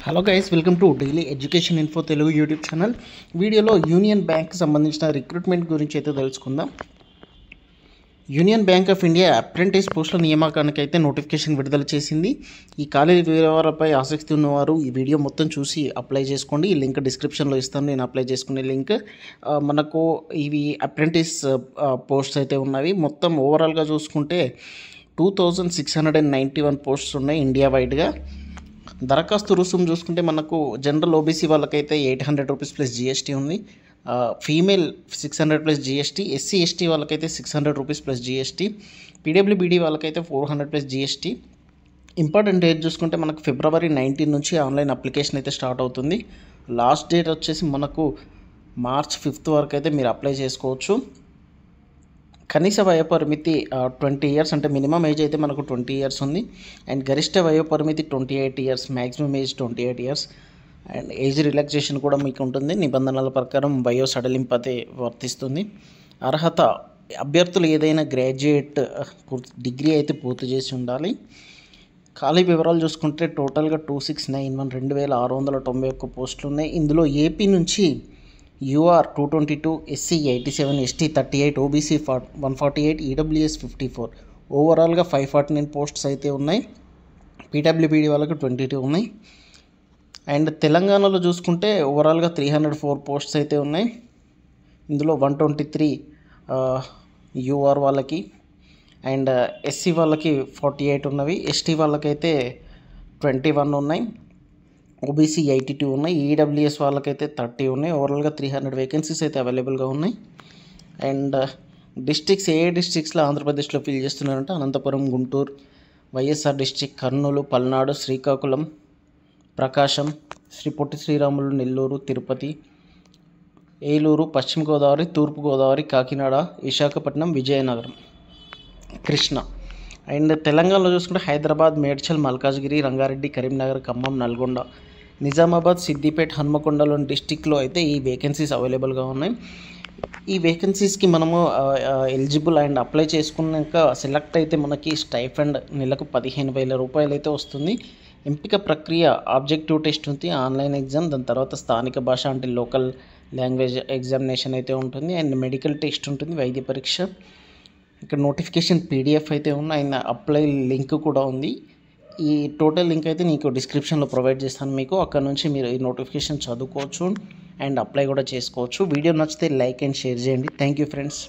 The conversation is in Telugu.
Hello guys, welcome to daily education info Telugu YouTube channel. వీడియోలో యూనియన్ బ్యాంక్ సంబంధించిన రిక్రూట్మెంట్ గురించి అయితే తెలుసుకుందాం. Union bank of India apprentice పోస్టుల నియామకానికి అయితే నోటిఫికేషన్ విడుదల చేసింది. ఈ ఖాళీ వివరాలపై ఆసక్తి ఉన్నవారు ఈ వీడియో మొత్తం చూసి అప్లై చేసుకోండి. ఈ లింక్ డిస్క్రిప్షన్లో ఇస్తాను, నేను అప్లై చేసుకునే లింక్. మనకు ఇవి అప్రెంటిస్ పోస్ట్స్ అయితే ఉన్నవి. మొత్తం ఓవరాల్గా చూసుకుంటే 2691 పోస్ట్స్ ఉన్నాయి ఇండియా వైడ్గా. దరఖాస్తు రుసుము చూసుకుంటే మనకు జనరల్ ఓబీసీ వాళ్ళకైతే 800 రూపీస్ ప్లస్ జీఎస్టీ ఉంది. Female 600 plus GST, SC ST వాళ్ళకైతే 600 రూపీస్ ప్లస్ జీఎస్టీ, పీడబ్ల్యూబీడీ వాళ్ళకైతే 400 ప్లస్ జీఎస్టీ. ఇంపార్టెంట్ డేట్ చూసుకుంటే మనకు February 19 నుంచి ఆన్లైన్ అప్లికేషన్ అయితే స్టార్ట్ అవుతుంది. లాస్ట్ డేట్ వచ్చేసి మనకు March 5 వరకు అయితే మీరు అప్లై చేసుకోవచ్చు. కనీస వయోపరిమితి 20 ఇయర్స్, అంటే మినిమం ఏజ్ అయితే మనకు 20 ఇయర్స్ ఉంది. అండ్ గరిష్ట వయోపరిమితి 28 years, maximum age 28 years. And age relaxation కూడా మీకు ఉంటుంది. నిబంధనల ప్రకారం వయో సడలింపు అయితే వర్తిస్తుంది. అర్హత అభ్యర్థులు ఏదైనా గ్రాడ్యుయేట్ డిగ్రీ అయితే పూర్తి చేసి ఉండాలి. ఖాళీ వివరాలు చూసుకుంటే టోటల్గా 2691 పోస్టులు ఉన్నాయి. ఇందులో ఏపీ నుంచి UR 222, SC 87, ST 38, OBC 148, EWS 54. ఓవరాల్గా 549 పోస్ట్స్ అయితే ఉన్నాయి. పీడబ్ల్యూబీడీ వాళ్ళకి 22 ఉన్నాయి. అండ్ తెలంగాణలో చూసుకుంటే ఓవరాల్గా 304 పోస్ట్స్ అయితే ఉన్నాయి. ఇందులో 123 యూఆర్ వాళ్ళకి, అండ్ ఎస్సీ వాళ్ళకి 48 ఉన్నవి, ఎస్టీ వాళ్ళకైతే 21 ఉన్నాయి, ఓబీసీ 82 ఉన్నాయి, ఈడబ్ల్యూఎస్ వాళ్ళకైతే 30 ఉన్నాయి. ఓవరాల్గా 300 వేకెన్సీస్ అయితే అవైలబుల్గా ఉన్నాయి. అండ్ డిస్ట్రిక్ట్స్, ఏ డిస్ట్రిక్ట్స్లో ఆంధ్రప్రదేశ్లో ఫిల్ చేస్తున్నారంటే అనంతపురం, గుంటూరు, వైఎస్ఆర్ డిస్ట్రిక్ట్, కర్నూలు, పల్నాడు, శ్రీకాకుళం, ప్రకాశం, శ్రీ పొట్టి శ్రీరాములు, నెల్లూరు, తిరుపతి, ఏలూరు, పశ్చిమ గోదావరి, తూర్పు గోదావరి, కాకినాడ, విశాఖపట్నం, విజయనగరం, కృష్ణ. అండ్ తెలంగాణలో చూసుకుంటే హైదరాబాద్, మేడ్చల్, మల్కాజ్గిరి, రంగారెడ్డి, కరీంనగర్, ఖమ్మం, నల్గొండ, నిజామాబాద్, సిద్దిపేట, హన్మకొండలోని డిస్టిక్లో అయితే ఈ వేకెన్సీస్ అవైలబుల్గా ఉన్నాయి. ఈ వేకెన్సీస్కి మనము ఎలిజిబుల్ అండ్ అప్లై చేసుకున్నాక సెలెక్ట్ అయితే మనకి స్టైఫండ్ నెలకు 15,000 రూపాయలు అయితే వస్తుంది. ఎంపిక ప్రక్రియ ఆబ్జెక్టివ్ టెస్ట్ ఉంది, ఆన్లైన్ ఎగ్జామ్, దాని తర్వాత స్థానిక భాష అంటే లోకల్ లాంగ్వేజ్ ఎగ్జామినేషన్ అయితే ఉంటుంది. అండ్ మెడికల్ టెస్ట్ ఉంటుంది, వైద్య పరీక్ష. ఇక్కడ నోటిఫికేషన్ పీడిఎఫ్ అయితే ఉంది, అండ్ అప్లై లింక్ కూడా ఉంది. ఈ టోటల్ లింక్ అయితే నీకు డిస్క్రిప్షన్లో ప్రొవైడ్ చేస్తాను మీకు. అక్కడ నుంచి మీరు ఈ నోటిఫికేషన్ చదువుకోవచ్చు అండ్ అప్లై కూడా చేసుకోవచ్చు. వీడియో నచ్చితే లైక్ అండ్ షేర్ చేయండి. Thank you friends.